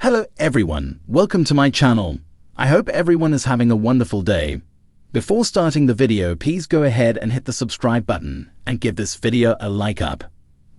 Hello everyone, welcome to my channel. I hope everyone is having a wonderful day. Before starting the video, please go ahead and hit the subscribe button and give this video a like up.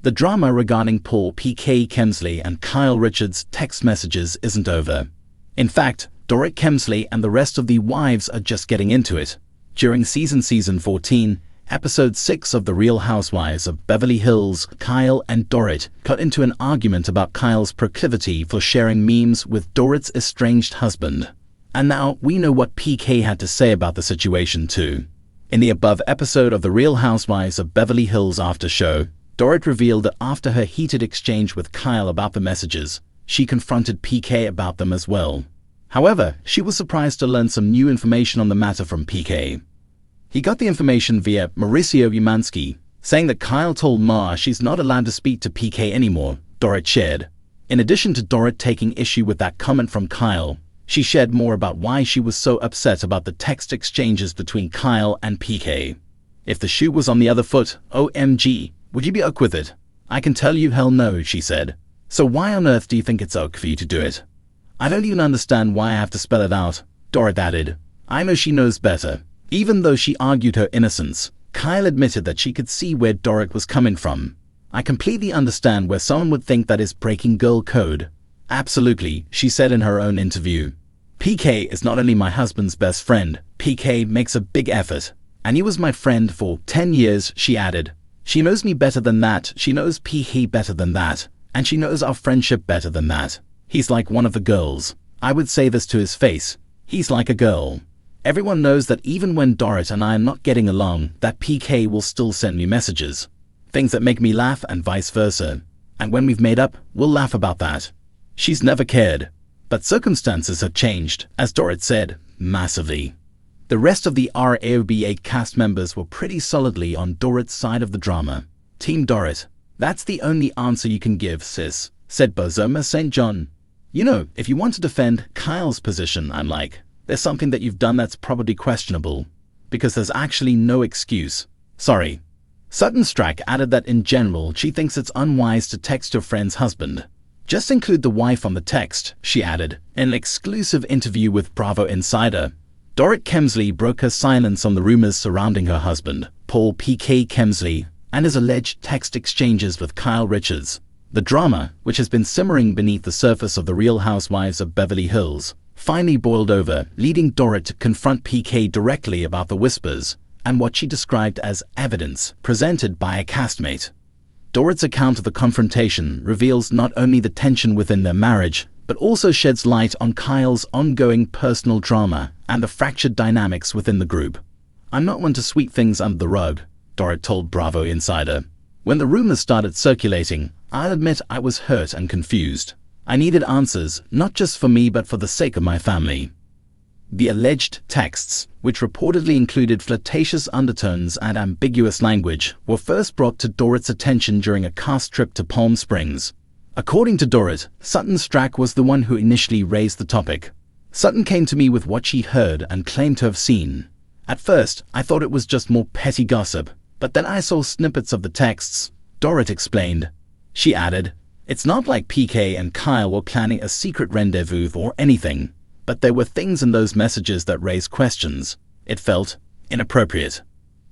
The drama regarding Paul P.K. Kemsley and Kyle Richards' text messages isn't over. In fact, Dorit Kemsley and the rest of the wives are just getting into it. During season 14, episode 6 of The Real Housewives of Beverly Hills, Kyle and Dorit got into an argument about Kyle's proclivity for sharing memes with Dorit's estranged husband. And now we know what PK had to say about the situation too. In the above episode of The Real Housewives of Beverly Hills after show, Dorit revealed that after her heated exchange with Kyle about the messages, she confronted PK about them as well. However, she was surprised to learn some new information on the matter from PK. He got the information via Mauricio Umansky, saying that Kyle told Ma she's not allowed to speak to PK anymore, Dorit shared. In addition to Dorit taking issue with that comment from Kyle, she shared more about why she was so upset about the text exchanges between Kyle and PK. If the shoe was on the other foot, OMG, would you be ok with it? I can tell you hell no, she said. So why on earth do you think it's ok for you to do it? I don't even understand why I have to spell it out, Dorit added. I know she knows better. Even though she argued her innocence, Kyle admitted that she could see where Dorit was coming from. I completely understand where someone would think that is breaking girl code. Absolutely, she said in her own interview. PK is not only my husband's best friend, PK makes a big effort. And he was my friend for 10 years, she added. She knows me better than that, she knows PK better than that, and she knows our friendship better than that. He's like one of the girls. I would say this to his face. He's like a girl. Everyone knows that even when Dorit and I are not getting along, that PK will still send me messages. Things that make me laugh and vice versa. And when we've made up, we'll laugh about that. She's never cared. But circumstances have changed, as Dorit said, massively. The rest of the RHOBH cast members were pretty solidly on Dorit's side of the drama. Team Dorit. That's the only answer you can give, sis, said Bozoma St. John. You know, if you want to defend Kyle's position, I'm like, there's something that you've done that's probably questionable, because there's actually no excuse. Sorry. Sutton Strack added that in general, she thinks it's unwise to text your friend's husband. Just include the wife on the text, she added, in an exclusive interview with Bravo Insider. Dorit Kemsley broke her silence on the rumors surrounding her husband, Paul P.K. Kemsley, and his alleged text exchanges with Kyle Richards. The drama, which has been simmering beneath the surface of The Real Housewives of Beverly Hills, finally boiled over, leading Dorit to confront PK directly about the whispers and what she described as evidence presented by a castmate. Dorit's account of the confrontation reveals not only the tension within their marriage, but also sheds light on Kyle's ongoing personal drama and the fractured dynamics within the group. I'm not one to sweep things under the rug, Dorit told Bravo Insider. When the rumors started circulating, I'll admit I was hurt and confused. I needed answers, not just for me but for the sake of my family. The alleged texts, which reportedly included flirtatious undertones and ambiguous language, were first brought to Dorit's attention during a cast trip to Palm Springs. According to Dorit, Sutton Strack was the one who initially raised the topic. Sutton came to me with what she heard and claimed to have seen. At first, I thought it was just more petty gossip, but then I saw snippets of the texts, Dorit explained. She added, it's not like PK and Kyle were planning a secret rendezvous or anything, but there were things in those messages that raised questions. It felt inappropriate.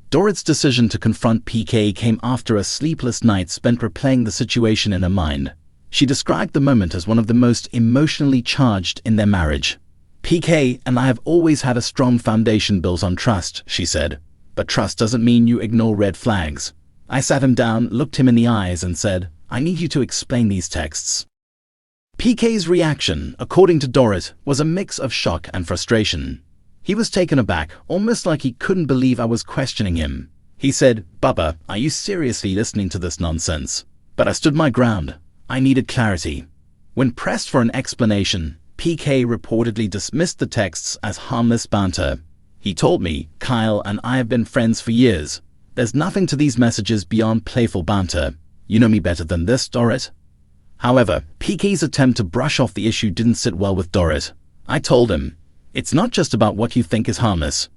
Dorit's decision to confront PK came after a sleepless night spent replaying the situation in her mind. She described the moment as one of the most emotionally charged in their marriage. PK and I have always had a strong foundation built on trust, she said. But trust doesn't mean you ignore red flags. I sat him down, looked him in the eyes and said, I need you to explain these texts. PK's reaction, according to Dorit, was a mix of shock and frustration. He was taken aback, almost like he couldn't believe I was questioning him. He said, Bubba, are you seriously listening to this nonsense? But I stood my ground. I needed clarity. When pressed for an explanation, PK reportedly dismissed the texts as harmless banter. He told me, Kyle and I have been friends for years. There's nothing to these messages beyond playful banter. You know me better than this, Dorit. However, PK's attempt to brush off the issue didn't sit well with Dorit. I told him, it's not just about what you think is harmless.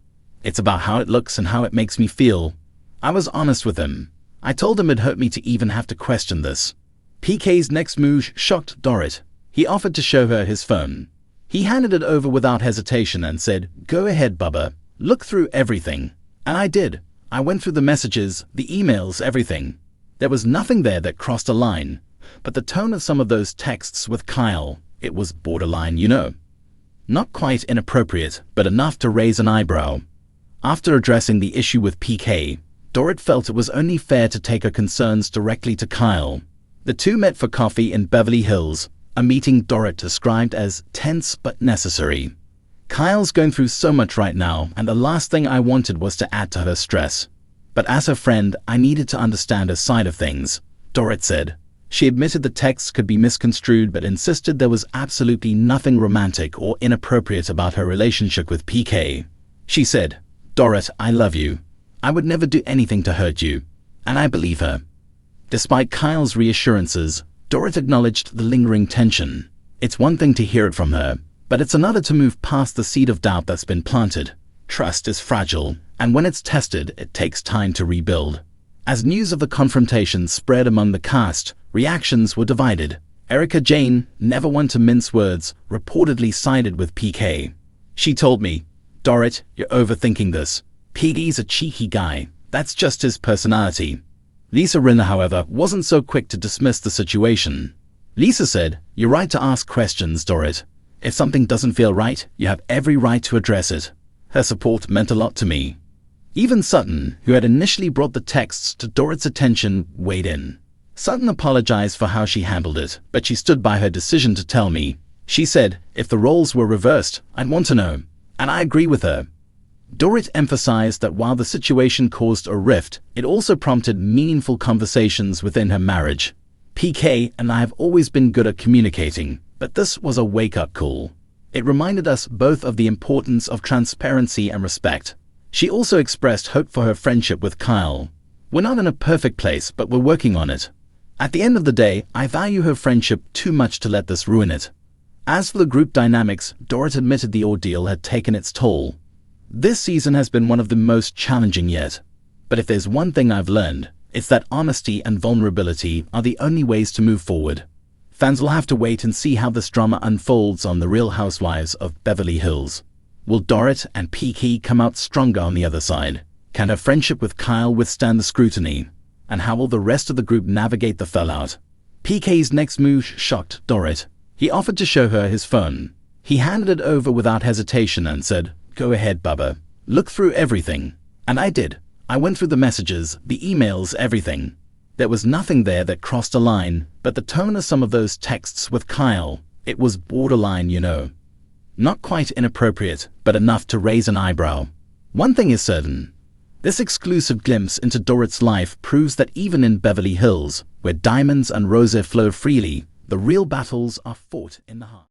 It's about how it looks and how it makes me feel. I was honest with him. I told him it hurt me to even have to question this. PK's next move shocked Dorit. He offered to show her his phone. He handed it over without hesitation and said, "Go ahead, Bubba. Look through everything." And I did. I went through the messages, the emails, everything. There was nothing there that crossed a line. But the tone of some of those texts with Kyle, it was borderline, you know. Not quite inappropriate, but enough to raise an eyebrow. After addressing the issue with PK, Dorit felt it was only fair to take her concerns directly to Kyle. The two met for coffee in Beverly Hills, a meeting Dorit described as tense but necessary. "Kyle's going through so much right now, and the last thing I wanted was to add to her stress. But as her friend, I needed to understand her side of things," Dorit said. She admitted the texts could be misconstrued but insisted there was absolutely nothing romantic or inappropriate about her relationship with PK. She said, "Dorit, I love you. I would never do anything to hurt you." And I believe her. Despite Kyle's reassurances, Dorit acknowledged the lingering tension. It's one thing to hear it from her, but it's another to move past the seed of doubt that's been planted. Trust is fragile, and when it's tested, it takes time to rebuild. As news of the confrontation spread among the cast, reactions were divided. Erica Jane, never one to mince words, reportedly sided with PK. She told me, "Dorit, you're overthinking this. PK's a cheeky guy. That's just his personality." Lisa Rinna, however, wasn't so quick to dismiss the situation. Lisa said, "You're right to ask questions, Dorit. If something doesn't feel right, you have every right to address it." Her support meant a lot to me. Even Sutton, who had initially brought the texts to Dorit's attention, weighed in. Sutton apologized for how she handled it, but she stood by her decision to tell me. She said, "If the roles were reversed, I'd want to know." And I agree with her. Dorit emphasized that while the situation caused a rift, it also prompted meaningful conversations within her marriage. "PK and I have always been good at communicating, but this was a wake-up call. It reminded us both of the importance of transparency and respect." She also expressed hope for her friendship with Kyle. "We're not in a perfect place, but we're working on it. At the end of the day, I value her friendship too much to let this ruin it." As for the group dynamics, Dorit admitted the ordeal had taken its toll. "This season has been one of the most challenging yet. But if there's one thing I've learned, it's that honesty and vulnerability are the only ways to move forward." Fans will have to wait and see how this drama unfolds on The Real Housewives of Beverly Hills. Will Dorit and PK come out stronger on the other side? Can her friendship with Kyle withstand the scrutiny? And how will the rest of the group navigate the fallout? PK's next move shocked Dorit. He offered to show her his phone. He handed it over without hesitation and said, "Go ahead, Bubba. Look through everything." And I did. I went through the messages, the emails, everything. There was nothing there that crossed a line, but the tone of some of those texts with Kyle, it was borderline, you know. Not quite inappropriate, but enough to raise an eyebrow. One thing is certain. This exclusive glimpse into Dorit's life proves that even in Beverly Hills, where diamonds and roses flow freely, the real battles are fought in the heart.